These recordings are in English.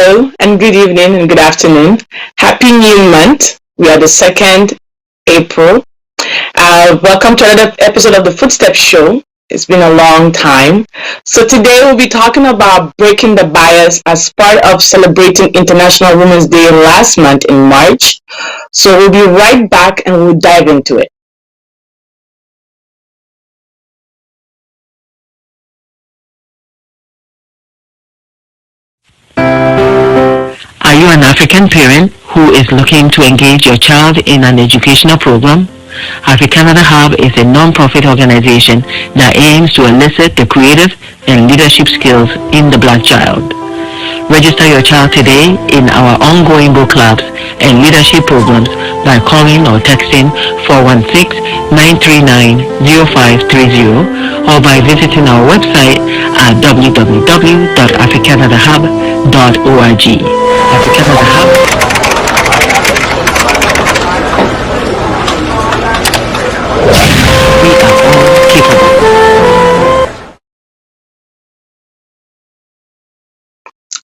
Hello and good evening and good afternoon. Happy New Month. We are the 2nd April. Welcome to another episode of the Footstep Show. It's been a long time. So today we'll be talking about breaking the bias as part of celebrating International Women's Day last month in March. So we'll be right back and we'll dive into it. Are you an African parent who is looking to engage your child in an educational program? Africanada Hub is a non-profit organization that aims to elicit the creative and leadership skills in the Black child. Register your child today in our ongoing book clubs and leadership programs by calling or texting 416-939-0530 or by visiting our website at www.africanadahub.org. Africanada Hub. We are all capable.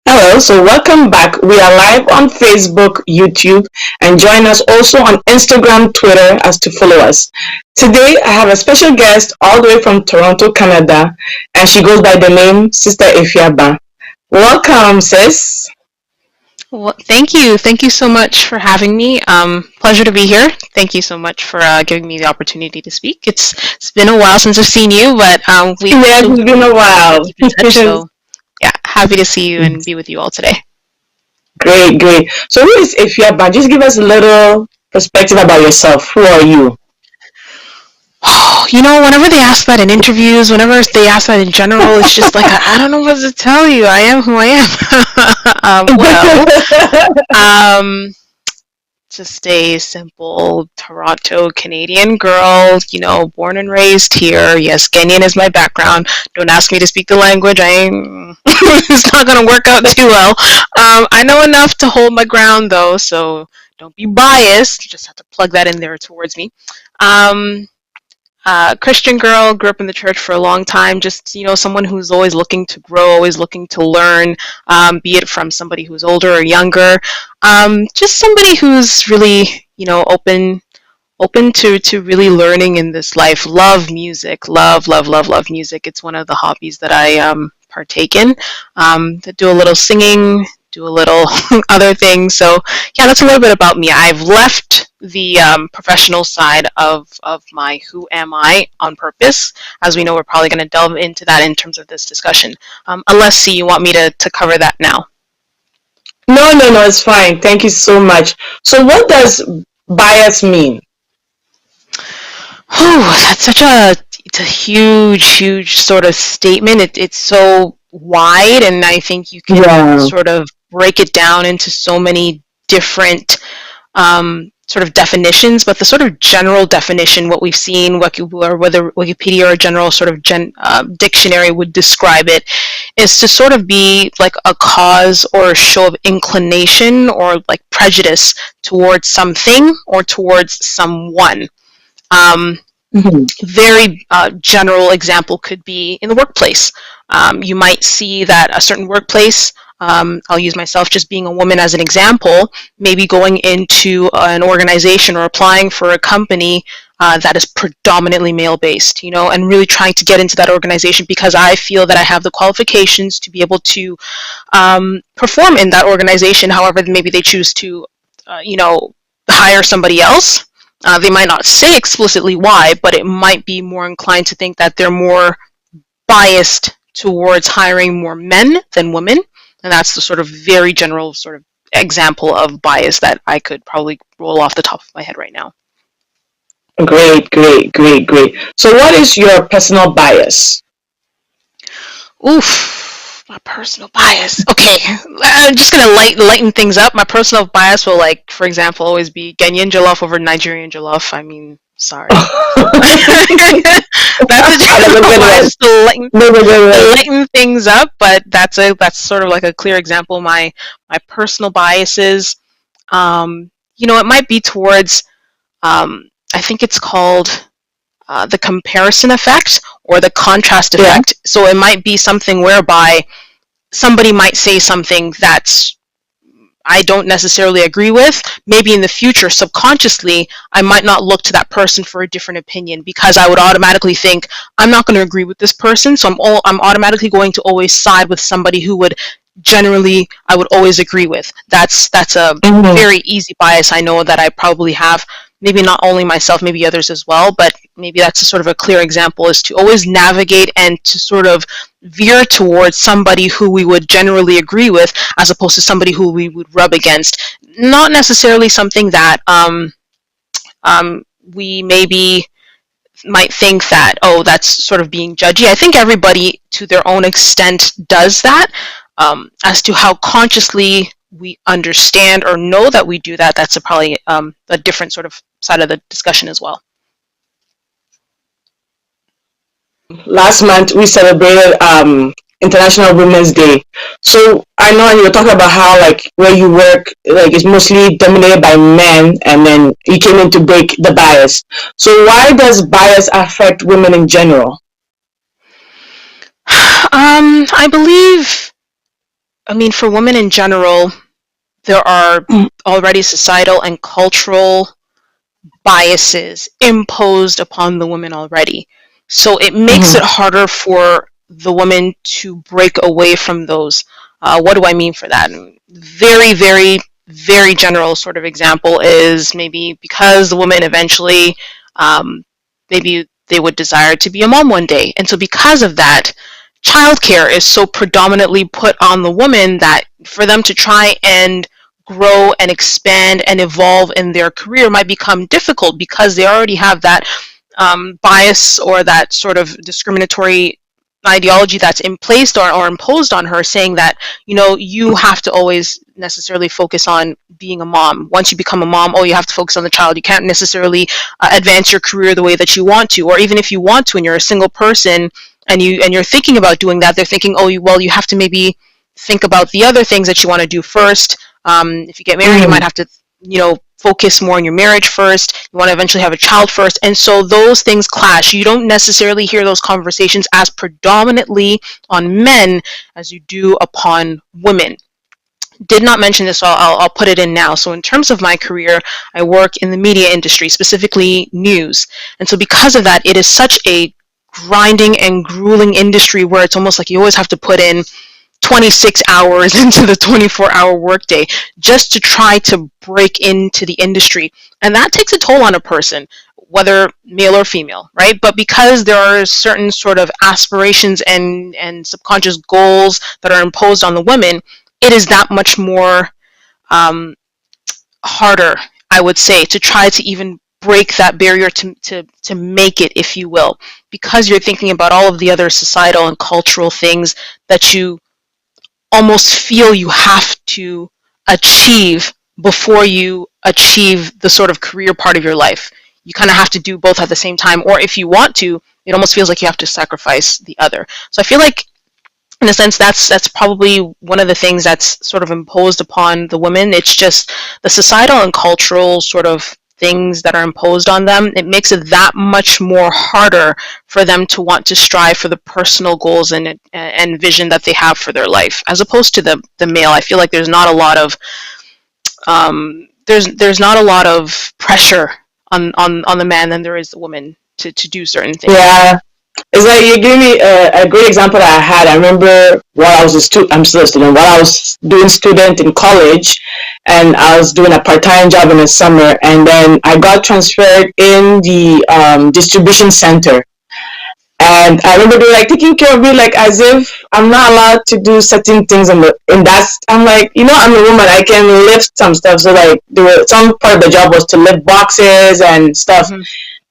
Hello, so welcome back. We are live on Facebook, YouTube, and join us also on Instagram, Twitter as to follow us. Today, I have a special guest all the way from Toronto, Canada, and she goes by the name Sister Efiaba. Welcome, sis. Well, thank you. Thank you so much for having me. Pleasure to be here. Thank you so much for giving me the opportunity to speak. It's been a while since I've seen you, but it's been a while. So, yeah, happy to see you and be with you all today. Great. So who is Efiaba? Just give us a little perspective about yourself. Who are you? Whenever they ask that in interviews, whenever they ask that in general, it's just like, I don't know what to tell you. I am who I am. Just a simple Toronto Canadian girl, born and raised here. Yes, Kenyan is my background. Don't ask me to speak the language. It's not going to work out too well. I know enough to hold my ground, though, so don't be biased. You just have to plug that in there towards me. Christian girl, grew up in the church for a long time, just, someone who's always looking to grow, always looking to learn, be it from somebody who's older or younger, just somebody who's really, open to really learning in this life. Love music, love music. It's one of the hobbies that I partake in, to do a little singing, do a little other things. So yeah, that's a little bit about me. I've left the professional side of my who am I on purpose. As we know, we're probably going to delve into that in terms of this discussion. Unless you want me to cover that now. No, it's fine. Thank you so much. So what does bias mean? That's it's a huge sort of statement. It's so wide, and I think you can sort of break it down into so many different sort of definitions, but the sort of general definition, what we've seen, or whether Wikipedia or a general sort of dictionary would describe it, is to sort of be like a cause or a show of inclination or like prejudice towards something or towards someone. Very general example could be in the workplace. You might see that a certain workplace, I'll use myself just being a woman as an example, maybe going into an organization or applying for a company that is predominantly male-based, and really trying to get into that organization because I feel that I have the qualifications to be able to perform in that organization. However, maybe they choose to, hire somebody else. They might not say explicitly why, but it might be more inclined to think that they're more biased towards hiring more men than women. And that's the sort of very general sort of example of bias that I could probably roll off the top of my head right now. Great. So what is your personal bias? Oof, my personal bias. Okay, I'm just going to lighten things up. My personal bias will, like, for example, always be Ghanaian jollof over Nigerian jollof. I mean, sorry. That's a general bias to lighten things up, but that's sort of like a clear example. My personal biases, it might be towards, I think it's called the comparison effect or the contrast effect. So it might be something whereby somebody might say something that's I don't necessarily agree with, maybe in the future, subconsciously, I might not look to that person for a different opinion because I would automatically think, I'm not going to agree with this person, so I'm automatically going to always side with somebody who would generally I would always agree with. That's a Mm-hmm. very easy bias I know that I probably have. Maybe not only myself, maybe others as well, but maybe that's a sort of a clear example, is to always navigate and to sort of veer towards somebody who we would generally agree with as opposed to somebody who we would rub against. Not necessarily something that we maybe might think that, oh, that's sort of being judgy. I think everybody to their own extent does that. As to how consciously we understand or know that we do that, that's probably a different sort of side of the discussion as well. Last month we celebrated International Women's Day. So I know you were talking about how like where you work like is mostly dominated by men, and then you came in to break the bias. So why does bias affect women in general? I believe, I mean, for women in general, there are already societal and cultural biases imposed upon the woman already. So it makes Mm-hmm. it harder for the woman to break away from those. What do I mean for that? Very, very, very general sort of example is maybe because the woman eventually, maybe they would desire to be a mom one day. And so because of that, childcare is so predominantly put on the woman that for them to try and grow and expand and evolve in their career might become difficult because they already have that bias or that sort of discriminatory ideology that's in place or imposed on her, saying that, you know, you have to always necessarily focus on being a mom. Once you become a mom, oh, you have to focus on the child. You can't necessarily advance your career the way that you want to, or even if you want to and you're a single person and you're thinking about doing that, they're thinking, oh, well, you have to maybe think about the other things that you want to do first. If you get married, you Mm-hmm. might have to, you know, focus more on your marriage first. You want to eventually have a child first. And so those things clash. You don't necessarily hear those conversations as predominantly on men as you do upon women. Did not mention this, so I'll put it in now. So in terms of my career, I work in the media industry, specifically news. And so because of that, it is such a grinding and grueling industry where it's almost like you always have to put in 26 hours into the 24-hour workday just to try to break into the industry. And that takes a toll on a person, whether male or female, right? But because there are certain sort of aspirations and subconscious goals that are imposed on the women, it is that much more um, harder, I would say, to try to even break that barrier to make it, if you will, because you're thinking about all of the other societal and cultural things that you almost feel you have to achieve before you achieve the sort of career part of your life. You kind of have to do both at the same time, or if you want to, it almost feels like you have to sacrifice the other. So I feel like, in a sense, that's probably one of the things that's sort of imposed upon the women. It's just the societal and cultural sort of things that are imposed on them. It makes it that much more harder for them to want to strive for the personal goals and vision that they have for their life, as opposed to the male. I feel like there's not a lot of there's not a lot of pressure on the man than there is the woman to do certain things. Yeah. It's like you gave me a great example that I had. I remember while I was a student, I'm still a student, while I was doing student in college, and I was doing a part-time job in the summer, and then I got transferred in the distribution center. And I remember they were like taking care of me like as if I'm not allowed to do certain things in that. I'm like, you know, I'm a woman, I can lift some stuff. So like there were some part of the job was to lift boxes and stuff. Mm-hmm.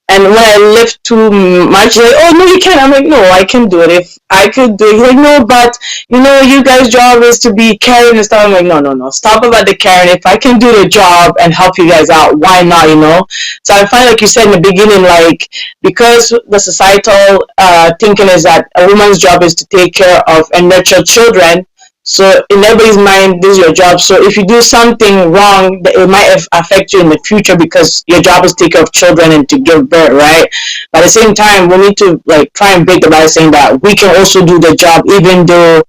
And when I lift too much, like, oh no, you can't. I'm like, no, I can do it. If I could do it, he's like, no, but you know, you guys' job is to be carrying and stuff. I'm like, no, no, no, stop about the carrying. If I can do the job and help you guys out, why not? You know. So I find, like you said in the beginning, like because the societal thinking is that a woman's job is to take care of and nurture children. So in everybody's mind, this is your job. So if you do something wrong, it might affect you in the future because your job is to take care of children and to give birth, right? But at the same time, we need to like try and break the bias, saying that we can also do the job, even though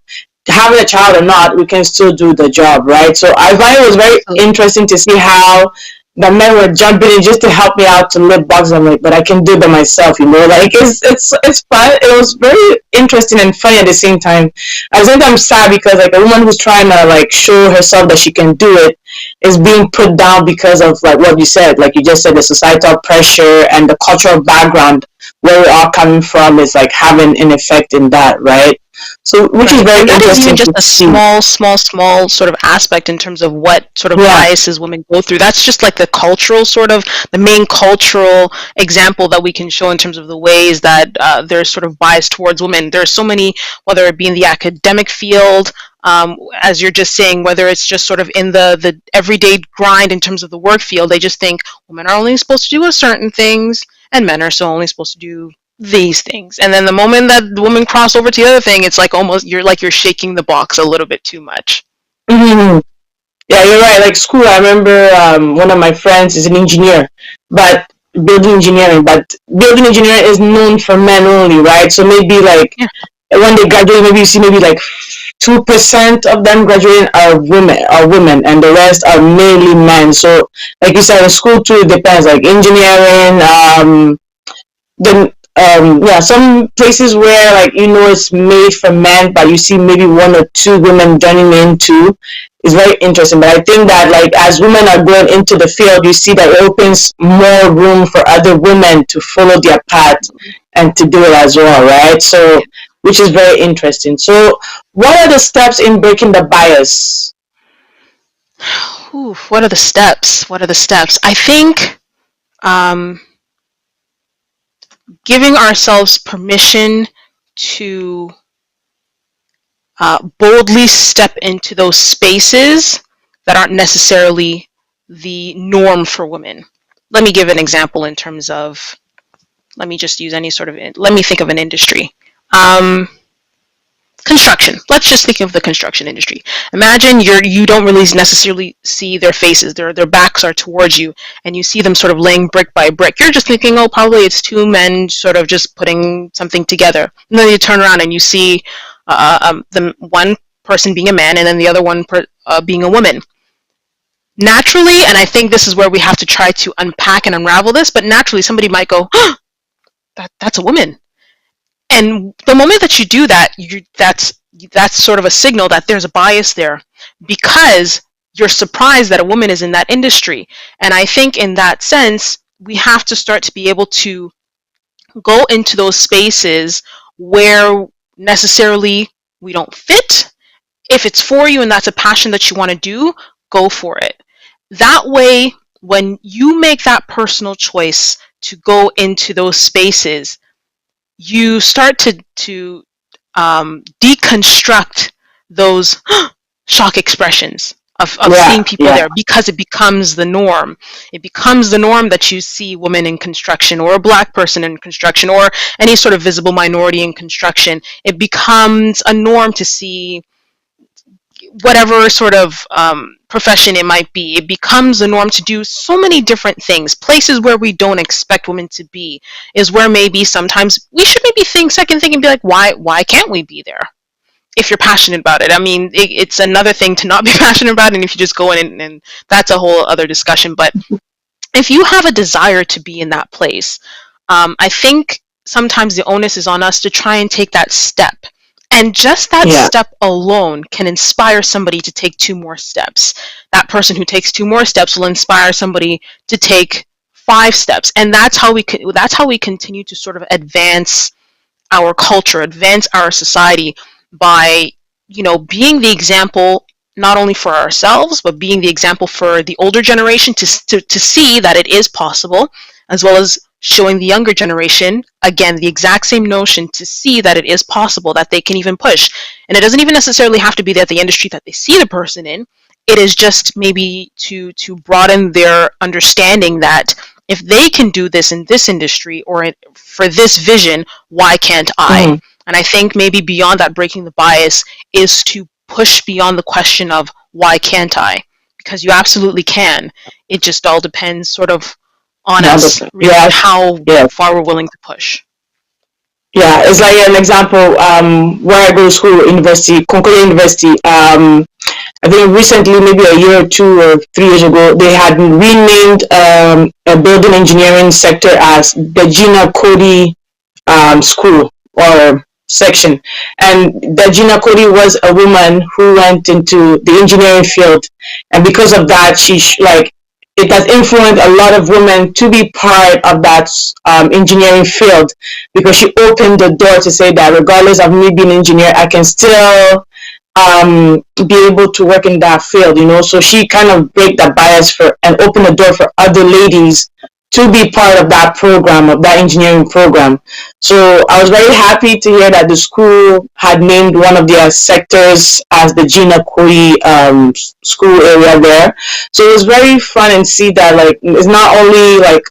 having a child or not, we can still do the job, right? So I find it was very interesting to see how the men were jumping in just to help me out to lift boxes. I'm like, but I can do it by myself, like it's fun. It was very interesting and funny at the same time. At the same time, I'm sad because like a woman who's trying to like show herself that she can do it is being put down because of like what you said, like you just said, the societal pressure and the cultural background where we're all coming from is like having an effect in that, right? So, which is very And that is interesting even just to a see. small sort of aspect in terms of what sort of Yeah. biases women go through. That's just like the cultural sort of, the main cultural example that we can show in terms of the ways that there's sort of bias towards women. There's so many, whether it be in the academic field, as you're just saying, whether it's just sort of in the everyday grind in terms of the work field, they just think women are only supposed to do certain things and men are so only supposed to do these things. And then the moment that the women cross over to the other thing, it's like almost you're shaking the box a little bit too much. Mm-hmm. Yeah, you're right. Like school, I remember one of my friends is an engineer, but building engineering, but building engineering is known for men only, right? So maybe like Yeah. when they graduate, maybe you see maybe like 2% of them graduating are women, and the rest are mainly men. So like you said, in school too, it depends. Like engineering, then yeah, some places where like it's made for men, but you see maybe one or two women joining in too, is very interesting. But I think that like as women are going into the field, you see that it opens more room for other women to follow their path and to do it as well, right? So which is very interesting. So what are the steps in breaking the bias? Ooh, what are the steps? What are the steps? I think um, giving ourselves permission to boldly step into those spaces that aren't necessarily the norm for women. Let me give an example in terms of, let me just use any sort of, let me think of an industry. Construction. Let's just think of the construction industry. Imagine you don't really necessarily see their faces. Their backs are towards you, and you see them sort of laying brick by brick. You're just thinking, oh, probably it's two men sort of just putting something together. And then you turn around and you see the one person being a man, and then the other one being a woman. Naturally, and I think this is where we have to try to unpack and unravel this, but naturally somebody might go, oh, that's a woman. And the moment that you do that, that's sort of a signal that there's a bias there, because you're surprised that a woman is in that industry. And I think in that sense, we have to start to be able to go into those spaces where necessarily we don't fit. If it's for you and that's a passion that you want to do, go for it. That way, when you make that personal choice to go into those spaces, you start to deconstruct those shock expressions of Yeah, seeing people yeah. there, because it becomes the norm. It becomes the norm that you see women in construction, or a black person in construction, or any sort of visible minority in construction. It becomes a norm to see whatever sort of profession it might be. It becomes the norm to do so many different things. Places where we don't expect women to be is where maybe sometimes we should maybe second think and be like, why can't we be there? If you're passionate about it. I mean, it's another thing to not be passionate about it, and if you just go in and that's a whole other discussion. But if you have a desire to be in that place, I think sometimes the onus is on us to try and take that step. And just that Yeah. step alone can inspire somebody to take two more steps. That person who takes two more steps will inspire somebody to take 5 steps. And that's how we continue to sort of advance our culture, advance our society, by being the example, not only for ourselves, but being the example for the older generation to see that it is possible, as well as showing the younger generation, again, the exact same notion, to see that it is possible, that they can even push. And it doesn't even necessarily have to be that the industry that they see the person in. It is just maybe to broaden their understanding that if they can do this in this industry, or for this vision, why can't I? Mm-hmm. And I think maybe beyond that, breaking the bias is to push beyond the question of why can't I? Because you absolutely can. It just all depends sort of on us, really, and Yes, how yes. far we're willing to push. Yeah, it's like an example. Where I go to school, university, Concordia University. I think recently, maybe a year or 2 or 3 years ago, they had renamed a building engineering sector as the Gina Cody school or section. And that Gina Cody was a woman who went into the engineering field, and because of that, like it has influenced a lot of women to be part of that engineering field, because she opened the door to say that regardless of me being an engineer, I can still be able to work in that field, So she kind of break the bias for and open the door for other ladies to be part of that program, of that engineering program. So I was very happy to hear that the school had named one of their sectors as the Gina Koi school area there. So it was very fun and see that like it's not only like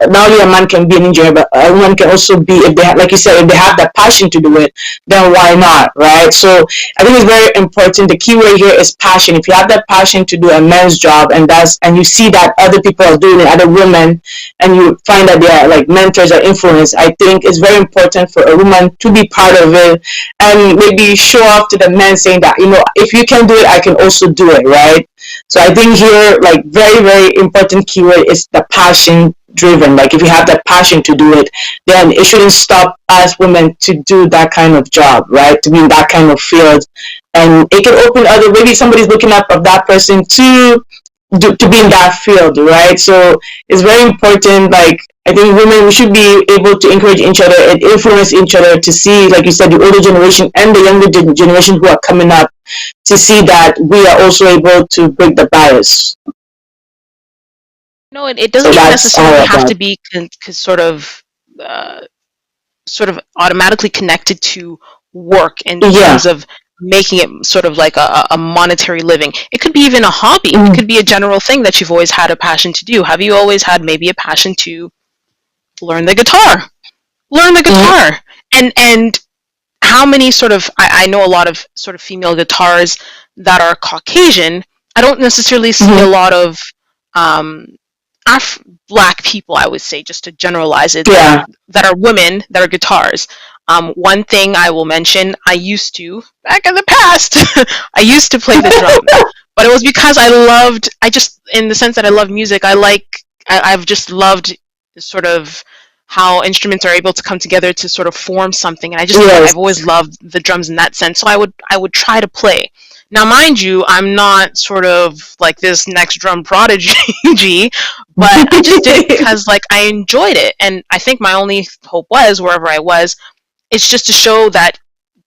not only a man can be an engineer, but a woman can also be, if they have, like you said, if they have that passion to do it, then why not, right? So I think it's very important. The key word here is passion. If you have that passion to do a man's job, and you see that other people are doing it, other women, and you find that they are like mentors or influence, I think it's very important for a woman to be part of it and maybe show off to the men, saying that, if you can do it, I can also do it, right? So I think here, like, very, very important keyword is the passion driven. Like, if you have that passion to do it, then it shouldn't stop us women to do that kind of job, right? To be in that kind of field. And it can open other, maybe somebody's looking up of that person to be in that field, right? So it's very important. Like, I think women, we should be able to encourage each other and influence each other to see, like you said, the older generation and the younger generation who are coming up, to see that we are also able to break the bias. No, it So doesn't even that's all necessarily have about. to be uh, sort of automatically connected to work in Yeah. terms of making it sort of like a monetary living. It could be even a hobby. It Mm-hmm. could be a general thing that you've always had a passion to do. Have you always had maybe a passion to learn the guitar? Learn the Mm-hmm. guitar. And how many sort of, I know a lot of sort of female guitars that are Caucasian. I don't necessarily see a Mm-hmm. lot of um, black people, I would say, just to generalize it, Yeah. that are women that are guitars. One thing I will mention, I used to, back in the past, I used to play the drums, but it was because I just, in the sense that I love music, I've just loved sort of how instruments are able to come together to sort of form something, and I've Yes. always loved the drums in that sense. So I would try to play. Now, mind you, I'm not sort of like this next drum prodigy, but I just did it because like I enjoyed it, and I think my only hope was, wherever I was, it's just to show that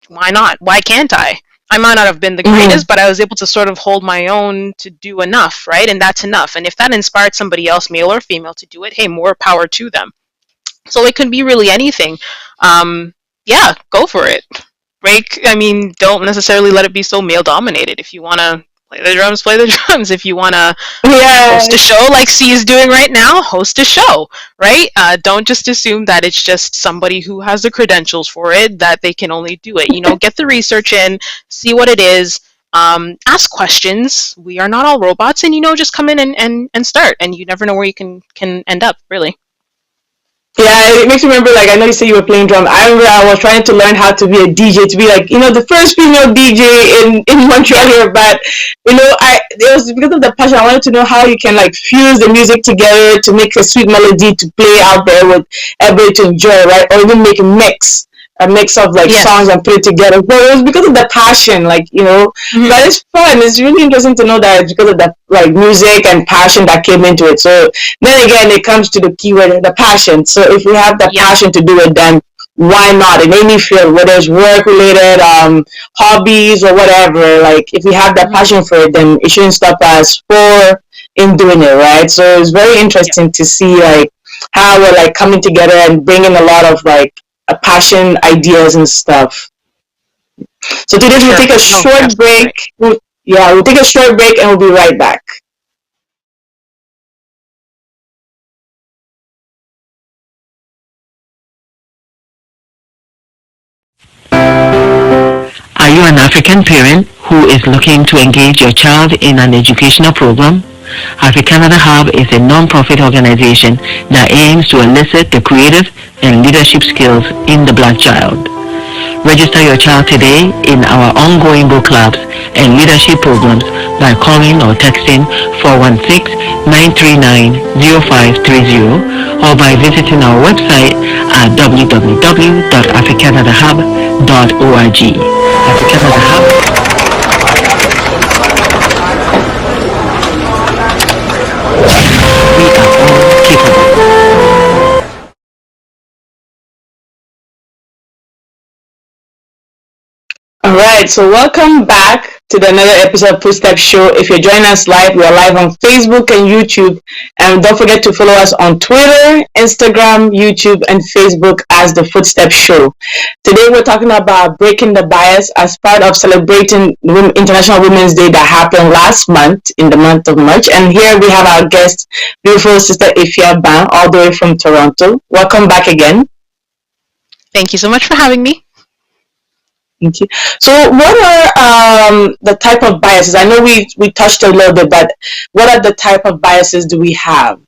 why not? Why can't I? I might not have been the Mm-hmm. greatest, but I was able to sort of hold my own to do enough, right? And that's enough. And if that inspired somebody else, male or female, to do it, hey, more power to them. So it can be really anything. Um, yeah, go for it. I mean, don't necessarily let it be so male dominated. If you want to play the drums, play the drums. If you want to host a Yes. show like C is doing right now, host a show, right? Don't just assume that it's just somebody who has the credentials for it, that they can only do it. Get the research in, see what it is, ask questions. We are not all robots, and just come in and start, and you never know where you can end up, really. Yeah, it makes me remember, like, I know you said you were playing drum. I remember I was trying to learn how to be a DJ, to be like, the first female DJ in Montreal Yeah. here. But, it was because of the passion. I wanted to know how you can, like, fuse the music together to make a sweet melody to play out there with everybody to enjoy, right? Or even make a mix of, like, songs Yes. and put it together. But it was because of the passion, like, Hmm. but it's fun. It's really interesting to know that it's because of the, like, music and passion that came into it. So, then again, it comes to the keyword, the passion. So if we have the Yeah. passion to do it, then why not? In any field, whether it's work related, hobbies or whatever, like if we have that Hmm. passion for it, then it shouldn't stop us for in doing it, right? So it's very Yeah. interesting to see like how we're like coming together and bringing a lot of like a passion ideas and stuff. So For today we'll sure. take a No, you're short absolutely break. right. Yeah, we'll take a short break and we'll be right back. Are you an African parent who is looking to engage your child in an educational program? Africanada Hub is a non-profit organization that aims to elicit the creative and leadership skills in the Black child. Register your child today in our ongoing book clubs and leadership programs by calling or texting 416-939-0530 or by visiting our website at www.africanadahub.org. Africanada Hub. We are all capable. All right, so welcome back to another episode of Footstep Show. If you're joining us live, we are live on Facebook and YouTube. And don't forget to follow us on Twitter, Instagram, YouTube, and Facebook as the Footstep Show. Today we're talking about breaking the bias as part of celebrating International Women's Day that happened last month in the month of March. And here we have our guest, beautiful sister Ifya Ban, all the way from Toronto. Welcome back again. Thank you so much for having me. Thank you. So what are the type of biases? I know we touched a little bit, but what are the type of biases do we have?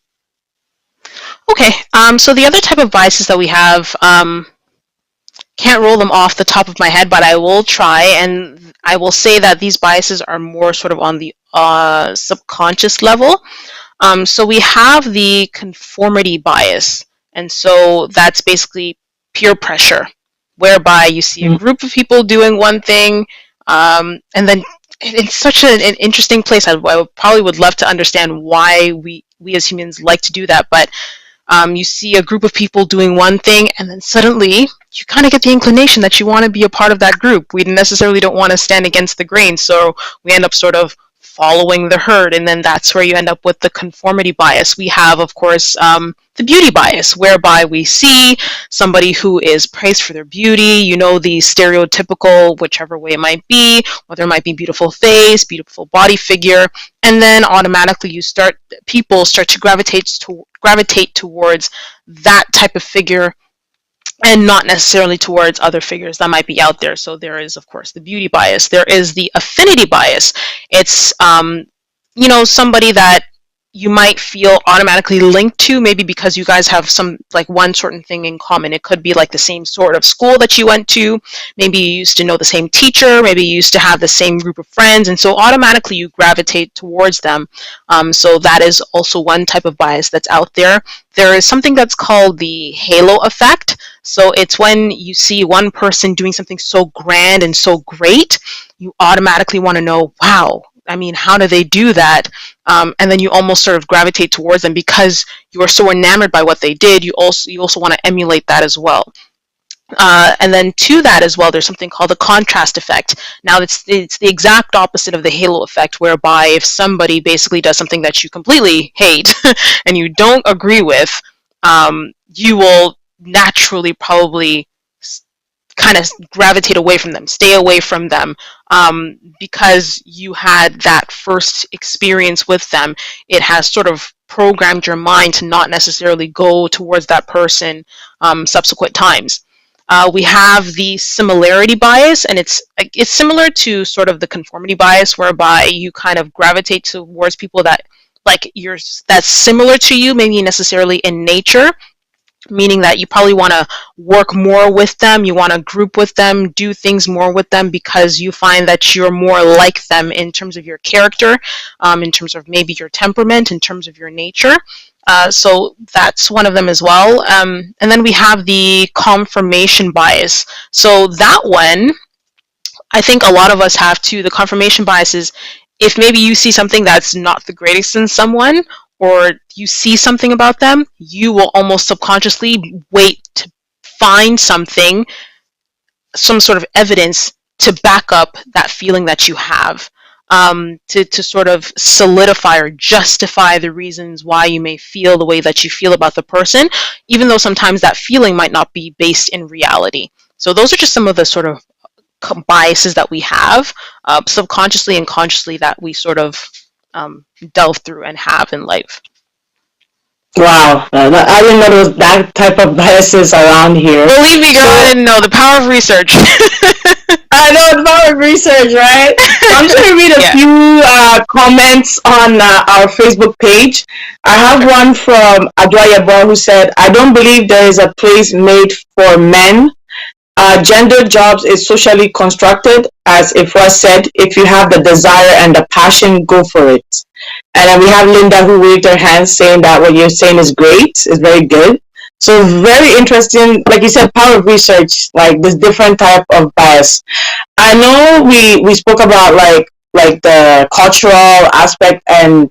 Okay, so the other type of biases that we have, can't roll them off the top of my head, but I will try, and I will say that these biases are more sort of on the subconscious level. So we have the conformity bias, and so that's basically peer pressure, whereby you see a group of people doing one thing, and then it's such an interesting place. I probably would love to understand why we as humans like to do that, but you see a group of people doing one thing, and then suddenly you kind of get the inclination that you want to be a part of that group. We necessarily don't want to stand against the grain, so we end up sort of following the herd, and then that's where you end up with the conformity bias. We have, of course, the beauty bias, whereby we see somebody who is praised for their beauty, you know, the stereotypical, whichever way it might be, whether it might be beautiful face, beautiful body figure, and then automatically people start to gravitate towards that type of figure and not necessarily towards other figures that might be out there. So there is, of course, the beauty bias. There is the affinity bias. It's, somebody that you might feel automatically linked to, maybe because you guys have some, like, one certain thing in common. It could be like the same sort of school that you went to. Maybe you used to know the same teacher. Maybe you used to have the same group of friends. And so automatically you gravitate towards them. So that is also one type of bias that's out there. There is something that's called the halo effect. So it's when you see one person doing something so grand and so great, you automatically want to know, wow, I mean, how do they do that? And then you almost sort of gravitate towards them because you are so enamored by what they did. You also want to emulate that as well. And then to that as well, there's something called the contrast effect. Now, it's the exact opposite of the halo effect, whereby if somebody basically does something that you completely hate and you don't agree with, you will naturally probably kind of gravitate away from them, stay away from them, because you had that first experience with them. It has sort of programmed your mind to not necessarily go towards that person subsequent times. We have the similarity bias, and it's similar to sort of the conformity bias, whereby you kind of gravitate towards people that that's similar to you, maybe necessarily in nature, meaning that you probably want to work more with them, you want to group with them, do things more with them because you find that you're more like them in terms of your character, in terms of maybe your temperament, in terms of your nature. So that's one of them as well. And then we have the confirmation bias. So that one, I think a lot of us have too. The confirmation bias is if maybe you see something that's not the greatest in someone, or you see something about them, you will almost subconsciously wait to find something, some sort of evidence to back up that feeling that you have, to sort of solidify or justify the reasons why you may feel the way that you feel about the person, even though sometimes that feeling might not be based in reality. So those are just some of the sort of biases that we have, subconsciously and consciously, that we sort of delve through and have in life. Wow, I didn't know there was that type of biases around here. Believe me, girl, I didn't know. The power of research. I know it's power of research, right? So I'm just going to read a Yeah. few comments on our Facebook page. I have Sure. one from Adwayabo who said, I don't believe there is a place made for men. Gender jobs is socially constructed, as it was said. If you have the desire and the passion, go for it. And then we have Linda who waved her hand saying that what you're saying is great, is very good. So very interesting, like you said, power of research, like this different type of bias. I know we spoke about like the cultural aspect and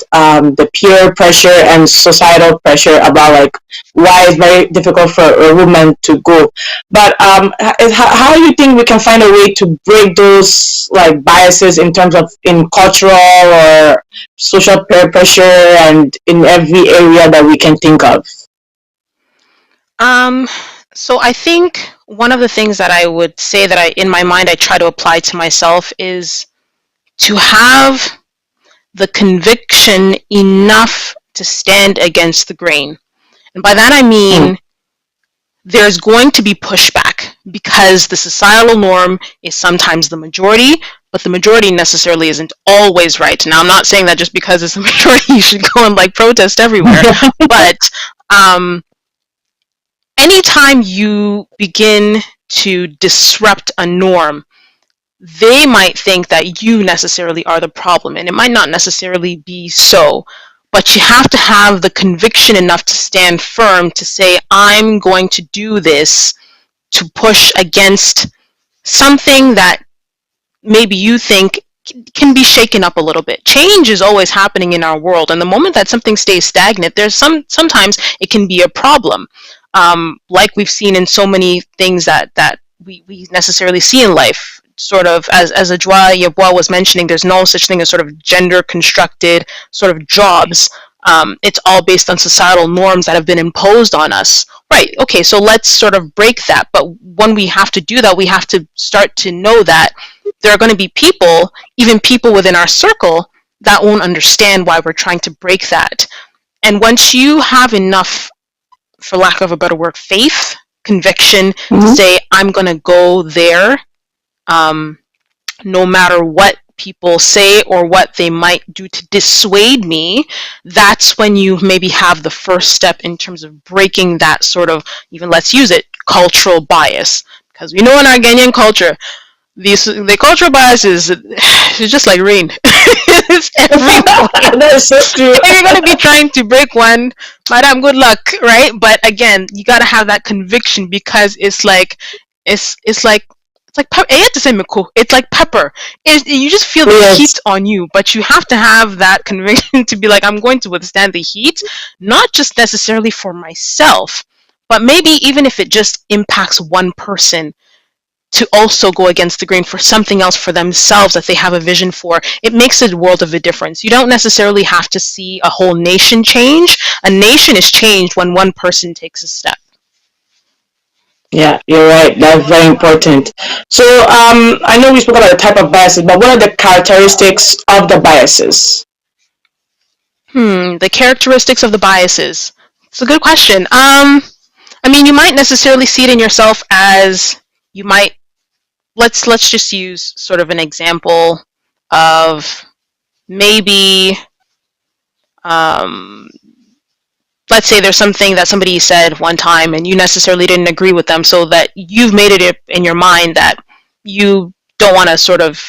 the peer pressure and societal pressure about like why it's very difficult for a woman to go. But how do you think we can find a way to break those like biases in terms of in cultural or social peer pressure and in every area that we can think of? Um, so I think one of the things that I would say that in my mind, I try to apply to myself is to have the conviction enough to stand against the grain. And by that I Mm. mean there's going to be pushback because the societal norm is sometimes the majority, but the majority necessarily isn't always right. Now, I'm not saying that just because it's a majority, you should go and like protest everywhere, but um, anytime you begin to disrupt a norm, they might think that you necessarily are the problem, and it might not necessarily be so. But you have to have the conviction enough to stand firm to say, I'm going to do this to push against something that maybe you think can be shaken up a little bit. Change is always happening in our world, and the moment that something stays stagnant, there's sometimes it can be a problem. Like we've seen in so many things that we necessarily see in life. Sort of as Ajwa Yabwa was mentioning, there's no such thing as sort of gender constructed sort of jobs. It's all based on societal norms that have been imposed on us. Right. Okay. So let's sort of break that. But when we have to do that, we have to start to know that there are going to be people, even people within our circle, that won't understand why we're trying to break that. And once you have enough, for lack of a better word, faith, conviction to Mm-hmm. say, I'm going to go there, um, no matter what people say or what they might do to dissuade me, that's when you maybe have the first step in terms of breaking that sort of, even let's use it, cultural bias. Because we know in our Ghanaian culture, the cultural bias is it's just like rain. It's everywhere. That is so true. If you're gonna be trying to break one, madam, good luck, right? But again, you gotta have that conviction because it's like I hate to say miko. It's like pepper. You just feel the Yes. heat on you, but you have to have that conviction to be like, I'm going to withstand the heat, not just necessarily for myself, but maybe even if it just impacts one person, to also go against the grain for something else for themselves that they have a vision for. It makes a world of a difference. You don't necessarily have to see a whole nation change. A nation is changed when one person takes a step. Yeah, you're right. That's very important. So, I know we spoke about the type of biases, but what are the characteristics of the biases? The characteristics of the biases. It's a good question. I mean, you might necessarily see it in yourself as you might. Let's just use sort of an example of maybe um, let's say there's something that somebody said one time and you necessarily didn't agree with them, so that you've made it in your mind that you don't want to sort of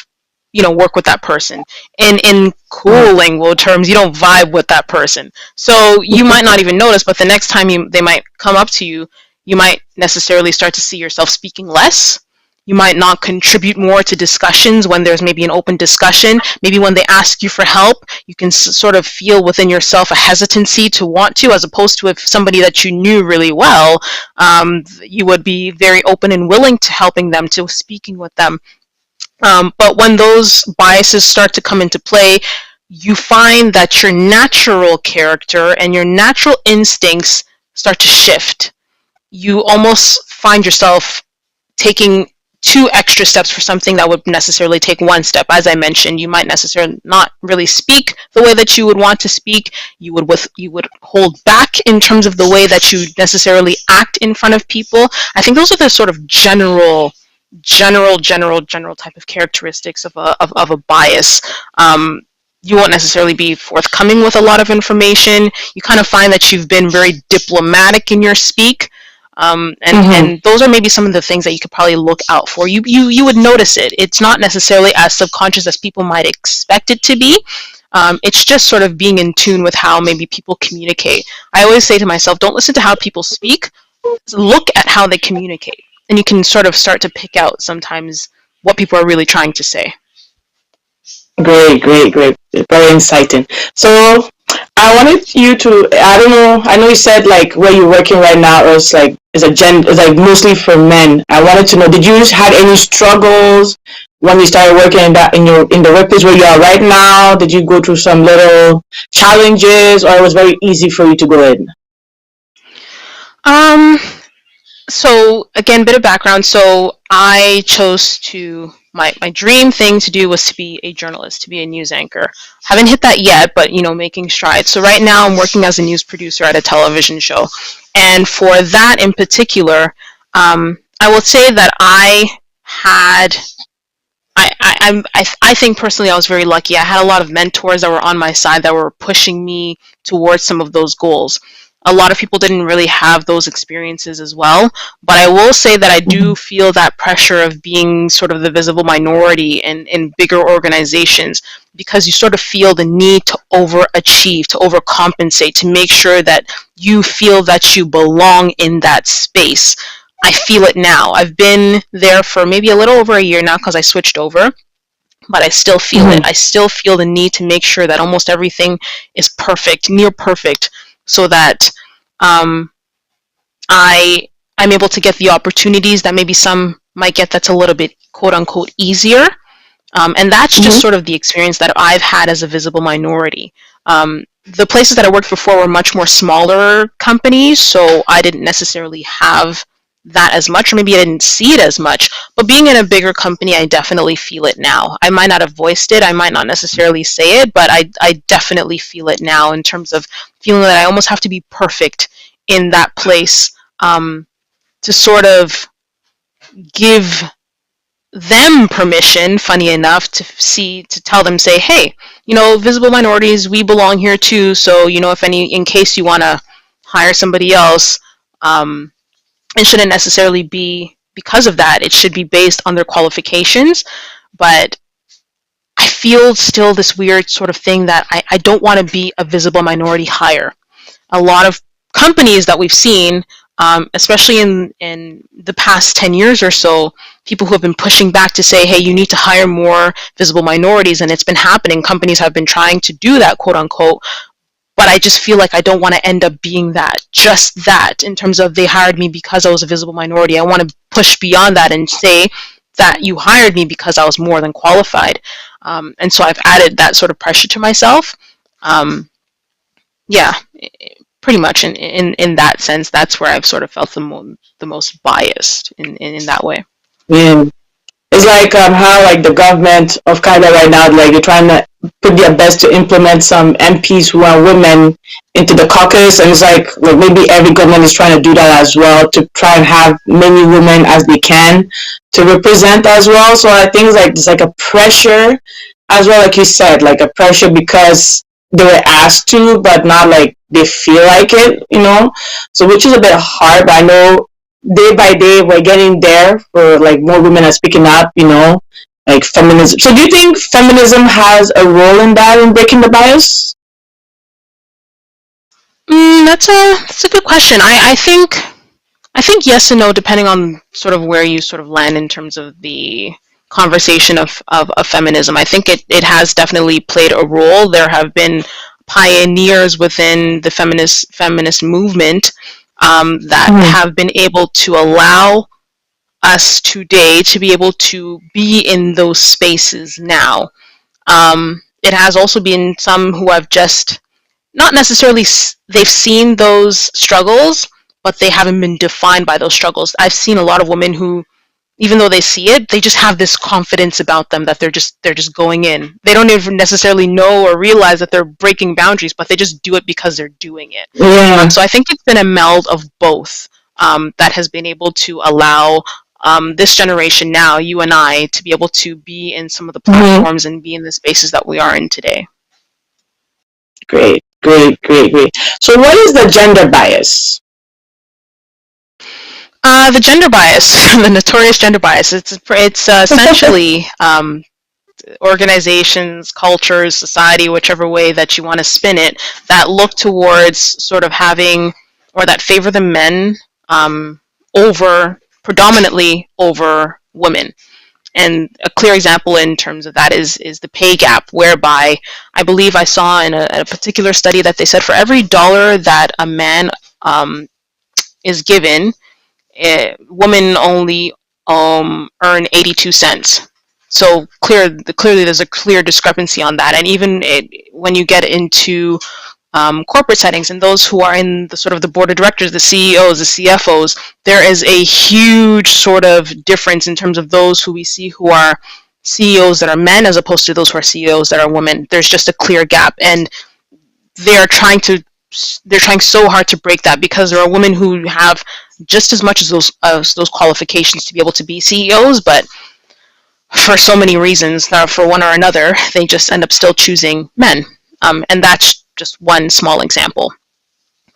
work with that person. In Mm. cool lingual terms, you don't vibe with that person, so you might not even notice, but the next time they might come up to you, you might necessarily start to see yourself speaking less. You might not contribute more to discussions when there's maybe an open discussion. Maybe when they ask you for help, you can sort of feel within yourself a hesitancy to want to, as opposed to if somebody that you knew really well, you would be very open and willing to helping them, to speaking with them. But when those biases start to come into play, you find that your natural character and your natural instincts start to shift. You almost find yourself taking two extra steps for something that would necessarily take one step. As I mentioned, you might necessarily not really speak the way that you would want to speak. You would hold back in terms of the way that you necessarily act in front of people. I think those are the sort of general type of characteristics of a bias. You won't necessarily be forthcoming with a lot of information. You kind of find that you've been very diplomatic in your speak. And those are maybe some of the things that you could probably look out for. You would notice it. It's not necessarily as subconscious as people might expect it to be. It's just sort of being in tune with how maybe people communicate. I always say to myself, don't listen to how people speak, look at how they communicate. And you can sort of start to pick out sometimes what people are really trying to say. Great, great, great. Very inciting. So I wanted you to, I don't know, I know you said like where you're working right now is like, is like mostly for men. I wanted to know, did you have any struggles when you started working in the workplace where you are right now? Did you go through some little challenges, or it was very easy for you to go in? So again, bit of background. So I chose to my dream thing to do was to be a journalist, to be a news anchor. Haven't hit that yet, but making strides. So right now I'm working as a news producer at a television show, and for that in particular, I will say that had I think personally I was very lucky. I had a lot of mentors that were on my side that were pushing me towards some of those goals. A lot of people didn't really have those experiences as well, but I will say that I do feel that pressure of being sort of the visible minority in bigger organizations, because you sort of feel the need to overachieve, to overcompensate, to make sure that you feel that you belong in that space. I feel it now. I've been there for maybe a little over a year now because I switched over, but I still feel it. I still feel the need to make sure that almost everything is perfect, near perfect, so that I'm able to get the opportunities that maybe some might get that's a little bit quote unquote easier. And that's just sort of the experience that I've had as a visible minority. The places that I worked before were much more smaller companies, so I didn't necessarily have that as much, or maybe I didn't see it as much. But being in a bigger company, I definitely feel it now. I might not have voiced it, I might not necessarily say it, but I definitely feel it now in terms of feeling that I almost have to be perfect in that place, to sort of give them permission, funny enough, to tell them, say, hey, visible minorities, we belong here too. So, in case you want to hire somebody else, it shouldn't necessarily be because of that. It should be based on their qualifications. But I feel still this weird sort of thing that I don't want to be a visible minority hire. A lot of companies that we've seen, especially in the past 10 years or so, people who have been pushing back to say, hey, you need to hire more visible minorities, and it's been happening. Companies have been trying to do that, quote unquote, but I just feel like I don't want to end up being just that, in terms of they hired me because I was a visible minority. I want to push beyond that and say that you hired me because I was more than qualified. And so I've added that sort of pressure to myself. Yeah, pretty much in that sense, that's where I've sort of felt the most biased in that way. Yeah. It's like how like the government of Canada right now, like they're trying to put their best to implement some MPs who are women into the caucus, and it's like maybe every government is trying to do that as well, to try and have many women as they can to represent as well. So I think it's like a pressure as well, like you said, like a pressure because they were asked to, but not like they feel like it. So which is a bit hard, but I know day by day we're getting there for like more women are speaking up, like feminism. So do you think feminism has a role in that, in breaking the bias? That's a good question. I think yes and no, depending on sort of where you sort of land in terms of the conversation of feminism. I think it has definitely played a role. There have been pioneers within the feminist movement, that have been able to allow us today to be able to be in those spaces now. It has also been some who have just not necessarily they've seen those struggles, but they haven't been defined by those struggles. I've seen a lot of women who, even though they see it, they just have this confidence about them that they're just going in. They don't even necessarily know or realize that they're breaking boundaries, but they just do it because they're doing it. Yeah. So I think it's been a meld of both, that has been able to allow this generation now, you and I, to be able to be in some of the Mm-hmm. platforms and be in the spaces that we are in today. Great, great, great, great. So, what is the gender bias? The gender bias, the notorious gender bias, it's essentially organizations, cultures, society, whichever way that you want to spin it, that look towards sort of having, or that favor the men predominantly over women. And a clear example in terms of that is the pay gap, whereby I believe I saw in a particular study that they said for every dollar that a man is given, women only earn 82 cents. So clearly there's a clear discrepancy on that. And even when you get into corporate settings and those who are in the sort of the board of directors, the CEOs, the CFOs, there is a huge sort of difference in terms of those who we see who are CEOs that are men as opposed to those who are CEOs that are women. There's just a clear gap, and they're trying so hard to break that, because there are women who have just as much as those qualifications to be able to be CEOs, but for so many reasons, for one or another, they just end up still choosing men. And that's just one small example.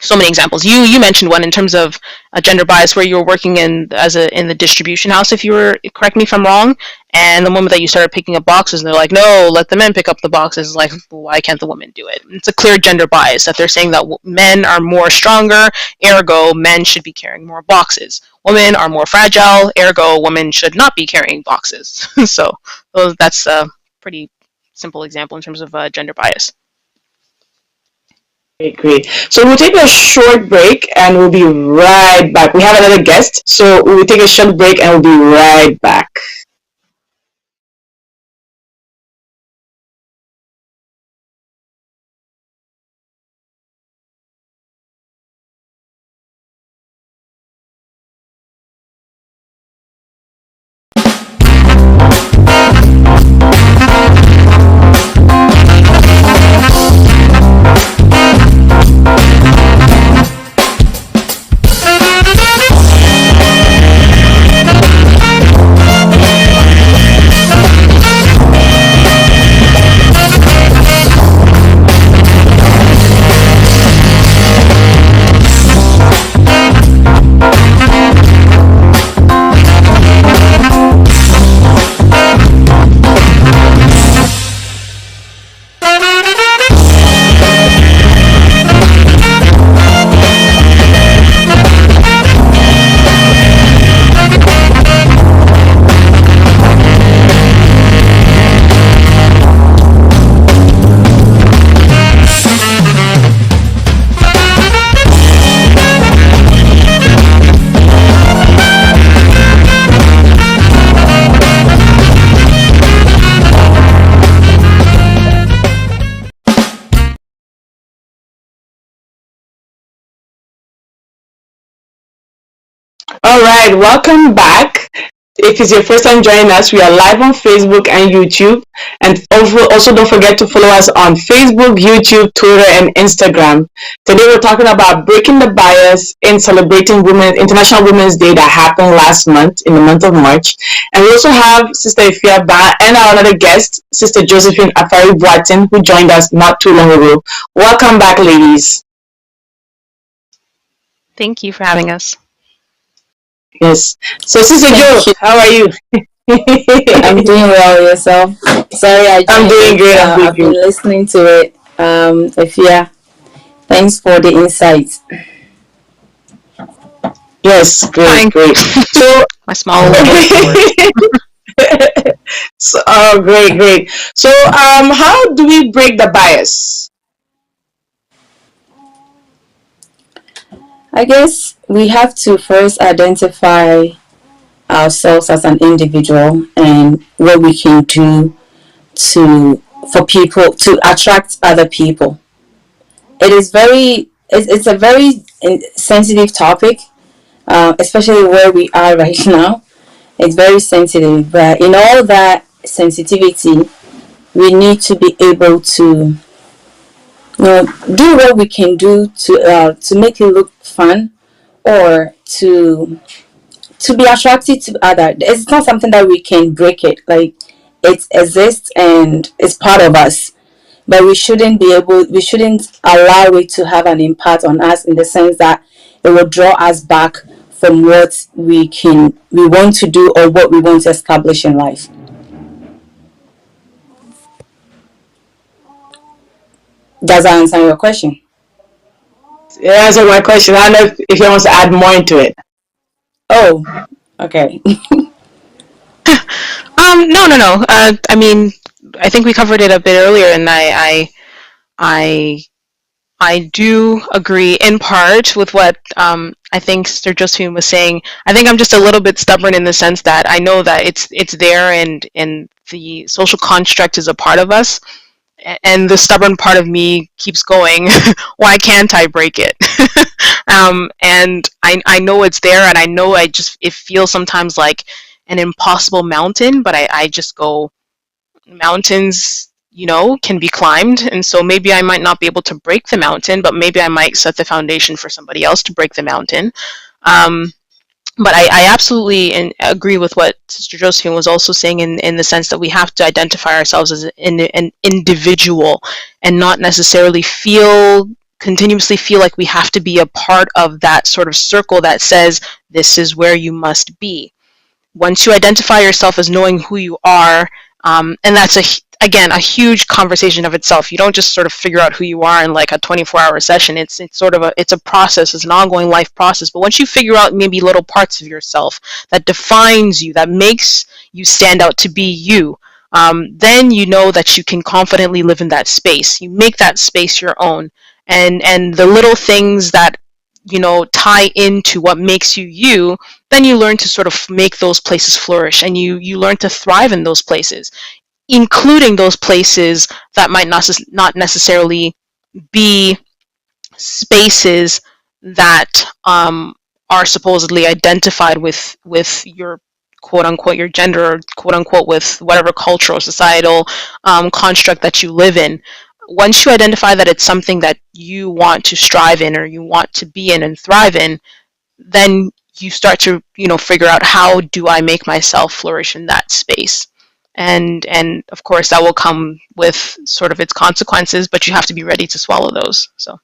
So many examples. You mentioned one in terms of a gender bias where you were working in the distribution house, if you were, correct me if I'm wrong, and the moment that you started picking up boxes, they're like, no, let the men pick up the boxes. Like, well, why can't the women do it? It's a clear gender bias that they're saying that men are more stronger, ergo men should be carrying more boxes. Women are more fragile, ergo women should not be carrying boxes. So that's a pretty simple example in terms of gender bias. Great, great. So we'll take a short break and we'll be right back. We have another guest, so we'll take a short break and we'll be right back. All right, welcome back. If it's your first time joining us, we are live on Facebook and YouTube. And also don't forget to follow us on Facebook, YouTube, Twitter, and Instagram. Today we're talking about breaking the bias in celebrating International Women's Day that happened last month, in the month of March. And we also have Sister Ifia Ba and our other guest, Sister Josephine Afari Boatin, who joined us not too long ago. Welcome back, ladies. Thank you for having us. Yes. So, Sister Jo, how are you? I'm doing well. Yourself? Sorry, I'm doing great. I've been listening to it. Ifia, thanks for the insights. Yes, great, great. So my small so, oh, great, great. So, how do we break the bias? I guess we have to first identify ourselves as an individual and what we can do for people to attract other people. It's a very sensitive topic, especially where we are right now. It's very sensitive, but in all that sensitivity, we need to be able to do what we can do to make it look fun, or to to be attracted to other. It's not something that we can break it. Like, it exists and it's part of us. But we shouldn't allow it to have an impact on us, in the sense that it will draw us back from what we want to do, or what we want to establish in life. Does that answer your question? It answered my question. I don't know if you want to add more into it. Oh, okay. No. I mean, I think we covered it a bit earlier, and I I do agree in part with what I think Sir Josephine was saying. I think I'm just a little bit stubborn in the sense that I know that it's there, and the social construct is a part of us, and the stubborn part of me keeps going. Why can't I break it? And I know it's there, and I know it feels sometimes like an impossible mountain, but I just go, mountains, can be climbed, and so maybe I might not be able to break the mountain, but maybe I might set the foundation for somebody else to break the mountain. um, but I absolutely agree with what Sister Josephine was also saying, in the sense that we have to identify ourselves as an individual, and not necessarily continuously feel like we have to be a part of that sort of circle that says this is where you must be. Once you identify yourself as knowing who you are, and that's again a huge conversation of itself. You don't just sort of figure out who you are in like a 24-hour session. It's sort of it's a process. It's an ongoing life process. But once you figure out maybe little parts of yourself that defines you, that makes you stand out to be you, then you know that you can confidently live in that space. You make that space your own, and the little things that tie into what makes you you, then you learn to sort of make those places flourish, and you learn to thrive in those places, including those places that might not necessarily be spaces that are supposedly identified with your quote unquote your gender, or quote unquote with whatever cultural societal construct that you live in. Once you identify that it's something that you want to strive in, or you want to be in and thrive in, then you start to figure out, how do I make myself flourish in that space. And of course that will come with sort of its consequences, but you have to be ready to swallow those. So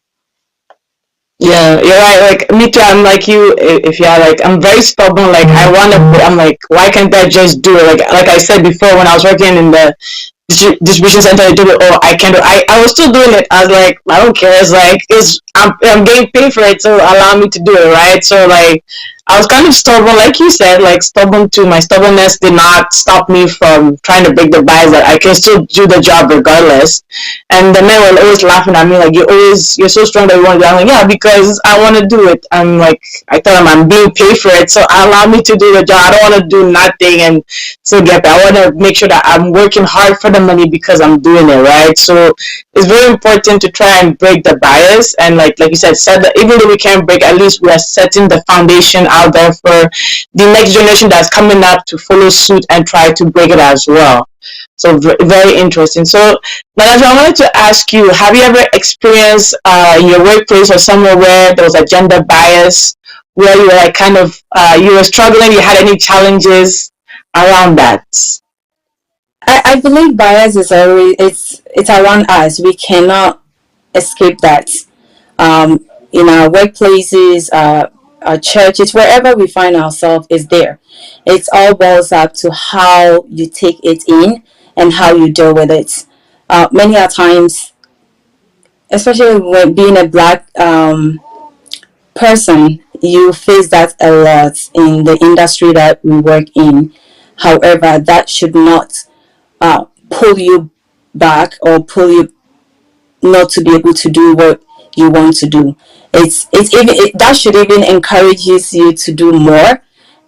Yeah, you're right. Like me too. I'm like you. If you're like, I'm very stubborn. Like I want to. I'm like, why can't I just do it? Like I said before, when I was working in the distribution center, I do it. Oh, I can do. I was still doing it. I was like, I don't care. It's like I'm getting paid for it, so allow me to do it, right? So like, I was kind of stubborn, like you said, like stubborn too. My stubbornness did not stop me from trying to break the bias that I can still do the job regardless. And the men were always laughing at me, like, you're so strong that you want to do it. I'm like, yeah, because I want to do it. I'm like, I tell them I'm being paid for it, so allow me to do the job. I don't want to do nothing and still get paid. I want to make sure that I'm working hard for the money because I'm doing it, right? So it's very important to try and break the bias. And like you said, set that even though we can't break, at least we are setting the foundation out there for the next generation that's coming up to follow suit and try to break it as well. So very interesting. So, Natasha, I wanted to ask you: have you ever experienced in your workplace or somewhere where there was a gender bias, where you were like kind of you were struggling, you had any challenges around that? I believe bias is always, it's around us. We cannot escape that. In our workplaces, our churches, wherever we find ourselves, is there. It all boils up to how you take it in and how you deal with it. Many a times, especially when being a black person, you face that a lot in the industry that we work in. However, that should not pull you back, or pull you not to be able to do what you want to do. That should even encourages you to do more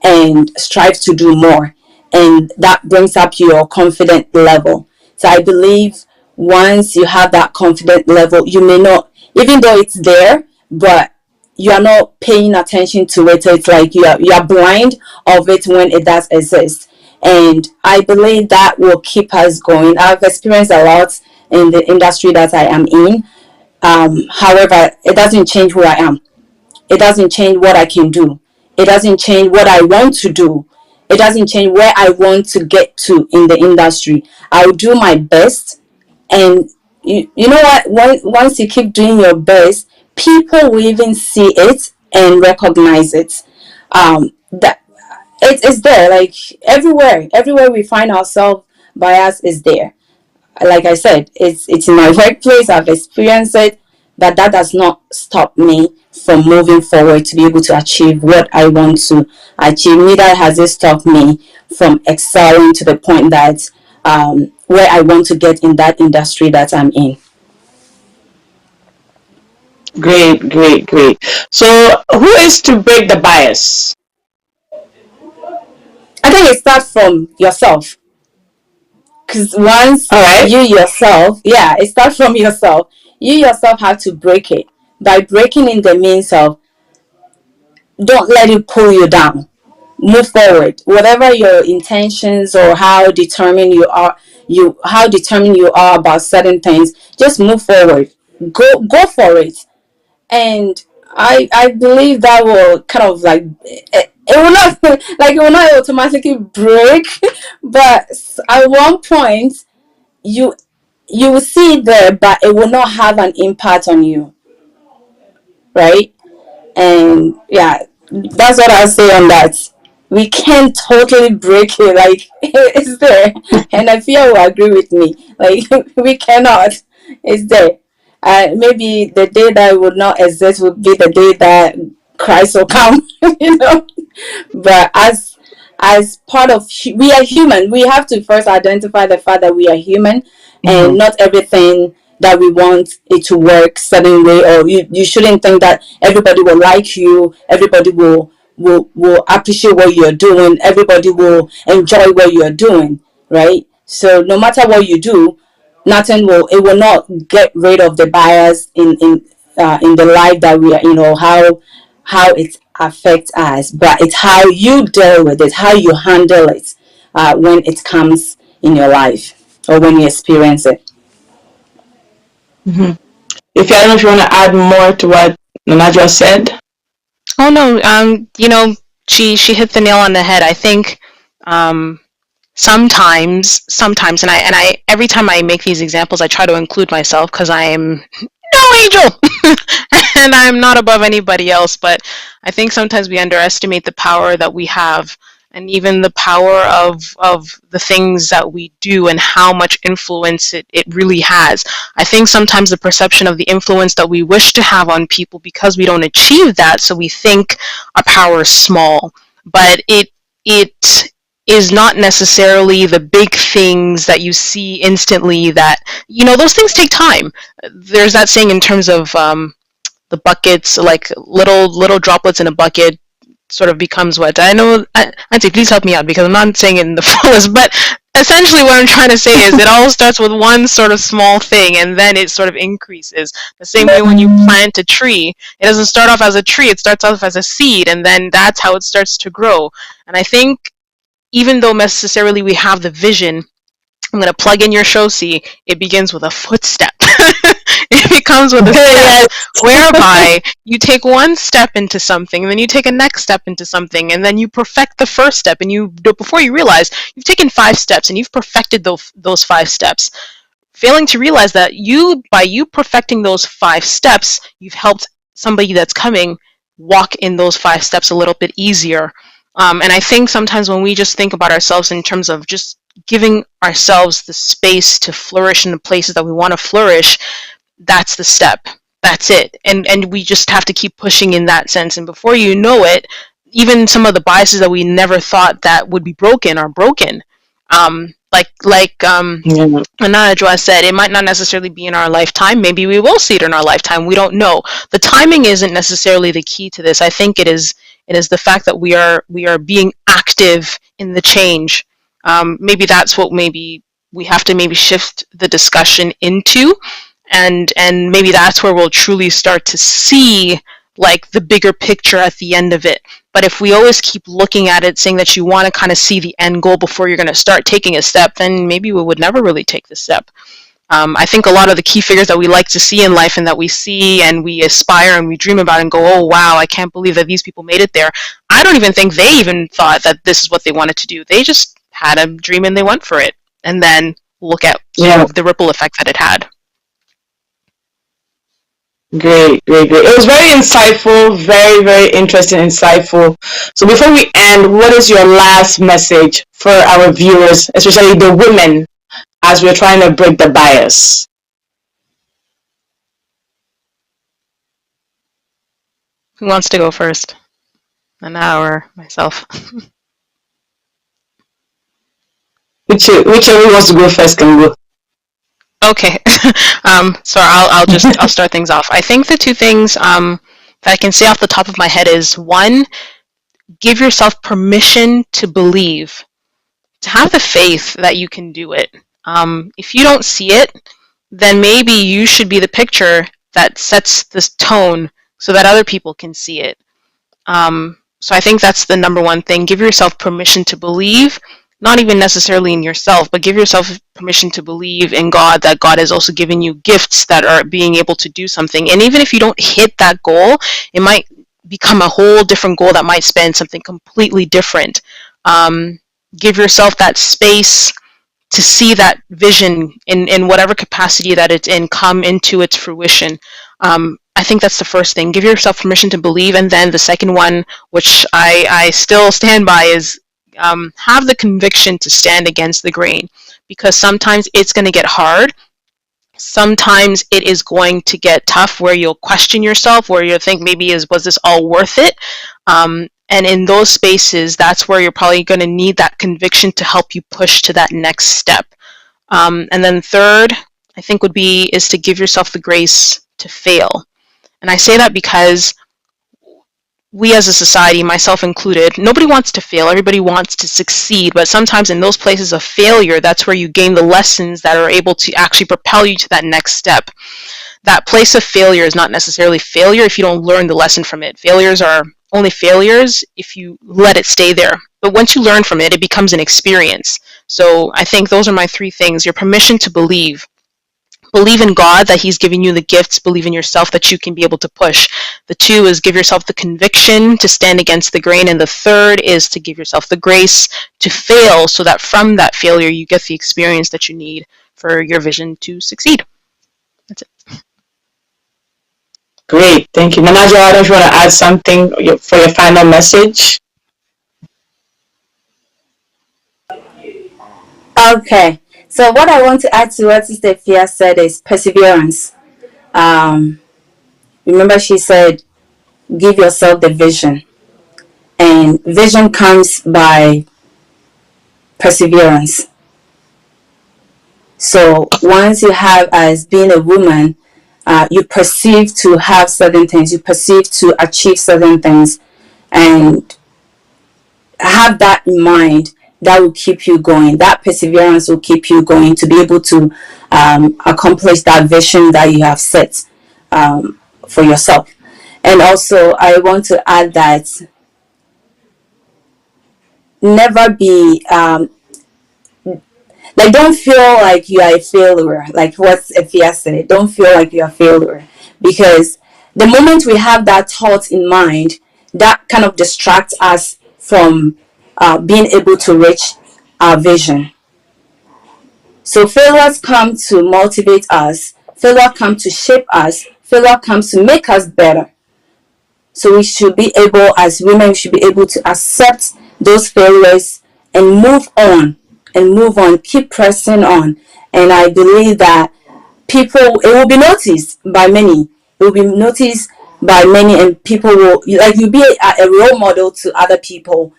and strive to do more, and that brings up your confident level. So I believe once you have that confident level, you may not, even though it's there, but you are not paying attention to it. So it's like you are blind of it when it does exist. And I believe that will keep us going. I've experienced a lot in the industry that I am in. However, it doesn't change who I am. It doesn't change what I can do. It doesn't change what I want to do. It doesn't change where I want to get to in the industry. I'll do my best, and you know what? Once you keep doing your best, people will even see it and recognize it. That it's there, like everywhere we find ourselves, bias is there. Like I said, it's in my workplace. I've experienced it, but that does not stop me from moving forward to be able to achieve what I want to achieve. Neither has it stopped me from excelling to the point that where I want to get in that industry that I'm in. Great, great, great. So, who is to break the bias? I think it starts from yourself, because once All right. you yourself, yeah, it starts from yourself. You yourself have to break it. By breaking in the means of, don't let it pull you down. Move forward. Whatever your intentions or how determined you are about certain things, just move forward. Go for it. And I believe that will kind of like it will not like it will not automatically break, but at one point you you will see it there, but it will not have an impact on you, right? And yeah, that's what I'll say on that. We can't totally break it, like it's there, and I feel will agree with me. Like we cannot. It's there. Maybe the day that it would not exist would be the day that Christ will come. you know. But as part of we are human, we have to first identify the fact that we are human, and Mm-hmm. not everything that we want it to work certain way, or you shouldn't think that everybody will like you, everybody will appreciate what you're doing, everybody will enjoy what you're doing, right? So no matter what you do, nothing will it will not get rid of the bias in the life that we are, how it affects us, but it's how you deal with it, how you handle it when it comes in your life or when you experience it. Mm-hmm. If I don't know if you want to add more to what Nanajwa said. Oh no, she hit the nail on the head. I think um, sometimes, and I every time I make these examples, I try to include myself because I am no angel, and I'm not above anybody else. But I think sometimes we underestimate the power that we have, and even the power of the things that we do and how much influence it really has. I think sometimes the perception of the influence that we wish to have on people, because we don't achieve that, so we think our power is small. But it is not necessarily the big things that you see instantly, that those things take time. There's that saying in terms of the buckets, like little droplets in a bucket sort of becomes what I know. Auntie, please help me out because I'm not saying it in the fullest, but essentially what I'm trying to say is it all starts with one sort of small thing, and then it sort of increases. The same way when you plant a tree, it doesn't start off as a tree, it starts off as a seed, and then that's how it starts to grow. And I think even though necessarily we have the vision, I'm going to plug in your show, see, it begins with a footstep. It becomes with a step, Yes. whereby you take one step into something, and then you take a next step into something, and then you perfect the first step, and before you realize, you've taken 5 steps, and you've perfected those 5 steps, failing to realize that by you perfecting those 5 steps, you've helped somebody that's coming walk in those 5 steps a little bit easier. And I think sometimes when we just think about ourselves in terms of just giving ourselves the space to flourish in the places that we want to flourish, that's the step. That's it. And we just have to keep pushing in that sense. And before you know it, even some of the biases that we never thought that would be broken are broken. Like Yeah. Anajwa said, it might not necessarily be in our lifetime. Maybe we will see it in our lifetime. We don't know. The timing isn't necessarily the key to this. I think it is the fact that we are being active in the change. Maybe that's what maybe we have to maybe shift the discussion into, and maybe that's where we'll truly start to see like the bigger picture at the end of it. But if we always keep looking at it saying that you want to kind of see the end goal before you're going to start taking a step, then maybe we would never really take the step. I think a lot of the key figures that we like to see in life and that we see and we aspire and we dream about and go, oh wow, I can't believe that these people made it there. I don't even think they even thought that this is what they wanted to do. They just had a dream and they went for it. And then look at sort of the ripple effect that it had. Great. It was very insightful, very interesting, insightful. So before we end, what is your last message for our viewers, especially the women, as we're trying to break the bias? Who wants to go first? Anna or myself? Whichever wants to go first can go. Okay. So I'll start things off. I think the two things that I can say off the top of my head is, one, give yourself permission to believe, to have the faith that you can do it. If you don't see it, then maybe you should be the picture that sets this tone so that other people can see it. So I think that's the number one thing. Give yourself permission to believe, not even necessarily in yourself, but give yourself permission to believe in God, that God has also given you gifts that are being able to do something. And even if you don't hit that goal, it might become a whole different goal that might span something completely different. Give yourself that space to see that vision in whatever capacity that it's in come into its fruition. I think that's the first thing. Give yourself permission to believe. And then the second one, which I still stand by, is have the conviction to stand against the grain. Because sometimes it's going to get hard. Sometimes it is going to get tough where you'll question yourself, where you'll think maybe was this all worth it? And in those spaces, that's where you're probably going to need that conviction to help you push to that next step. And then third, I think is to give yourself the grace to fail. And I say that because we as a society, myself included, nobody wants to fail. Everybody wants to succeed. But sometimes in those places of failure, that's where you gain the lessons that are able to actually propel you to that next step. That place of failure is not necessarily failure if you don't learn the lesson from it. Failures are only failures if you let it stay there. But once you learn from it, it becomes an experience. So I think those are my three things. Your permission to believe. Believe in God that He's giving you the gifts. Believe in yourself that you can be able to push. The two is give yourself the conviction to stand against the grain. And the third is to give yourself the grace to fail so that from that failure you get the experience that you need for your vision to succeed. That's it. Great, thank you. Nanajo, I don't know if you want to add something for your final message. Okay, so what I want to add to what Sister Fia said is perseverance. Remember, she said, give yourself the vision. And vision comes by perseverance. So once you have, as being a woman, you perceive to have certain things, you perceive to achieve certain things, and have that in mind. That will keep you going. That perseverance will keep you going to be able to accomplish that vision that you have set for yourself. And also, I want to add that never be like, don't feel like you are a failure. Like what Efia said, don't feel like you are a failure, because the moment we have that thought in mind, that kind of distracts us from being able to reach our vision. So failures come to motivate us. Failure comes to shape us. Failure comes to make us better. So we should be able, as women, we should be able to accept those failures and move on. Keep pressing on. And I believe that it will be noticed by many. It will be noticed by many, and people will, like, you'll be a role model to other people.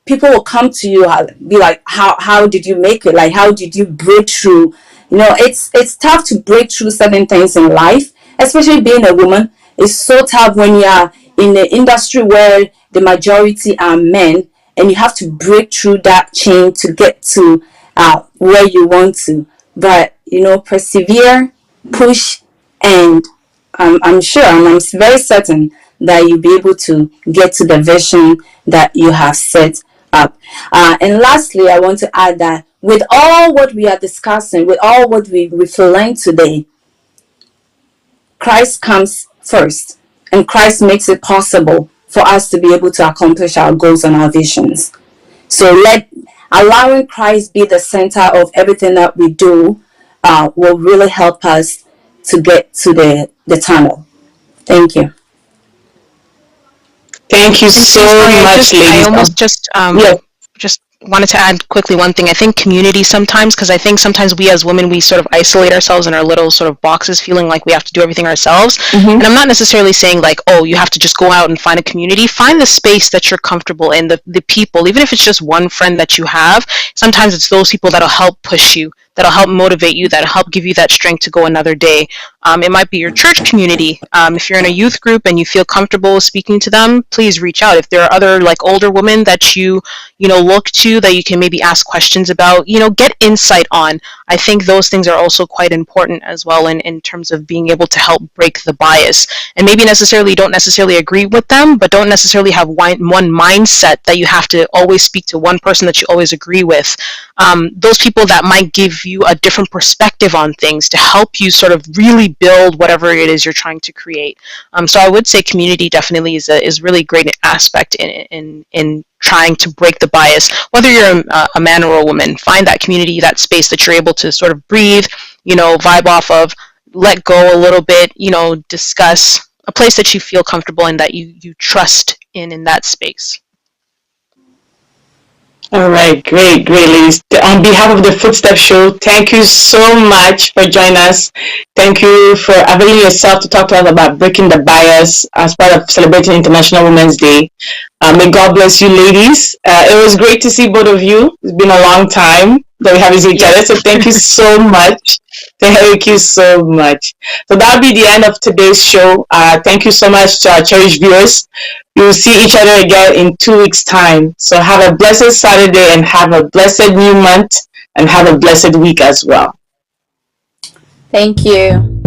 People will come to you, be like, how did you make it? Like, how did you break through? It's tough to break through certain things in life, especially being a woman. It's so tough when you are in the industry where the majority are men, and you have to break through that chain to get to where you want to. But persevere, push, and I'm sure, and I'm very certain that you'll be able to get to the vision that you have set up. And lastly, I want to add that with all what we are discussing, with all what we've learned today, Christ comes first, and Christ makes it possible for us to be able to accomplish our goals and our visions. So allowing Christ be the center of everything that we do will really help us to get to the tunnel. Thank you. Thank you so much, I ladies. almost Yeah. just wanted to add quickly one thing. I think community sometimes, because I think sometimes we as women, we sort of isolate ourselves in our little sort of boxes, feeling like we have to do everything ourselves. And I'm not necessarily saying like, oh, you have to just go out and find a community. Find the space that you're comfortable in, the people, even if it's just one friend that you have. Sometimes it's those people that'll help push you, that'll help motivate you, that'll help give you that strength to go another day. It might be your church community. If you're in a youth group and you feel comfortable speaking to them, please reach out. If there are other like older women that you look to, that you can maybe ask questions about, get insight on. I think those things are also quite important as well in terms of being able to help break the bias. And maybe don't necessarily agree with them, but don't necessarily have one mindset that you have to always speak to one person that you always agree with. Those people that might give you a different perspective on things to help you sort of really build whatever it is you're trying to create. So I would say community definitely is really great aspect in trying to break the bias. Whether you're a man or a woman, find that community, that space that you're able to sort of breathe, vibe off of, let go a little bit, discuss, a place that you feel comfortable in, that you trust in that space. All right, great, ladies. On behalf of the Footstep Show, thank you so much for joining us. Thank you for availing yourself to talk to us about breaking the bias as part of celebrating International Women's Day. May God bless you, ladies. It was great to see both of you. It's been a long time that we haven't seen each other, so thank you so much. Thank you so much. So that'll be the end of today's show. Thank you so much to our cherished viewers. We will see each other again in 2 weeks' time. So have a blessed Saturday and have a blessed new month and have a blessed week as well. Thank you.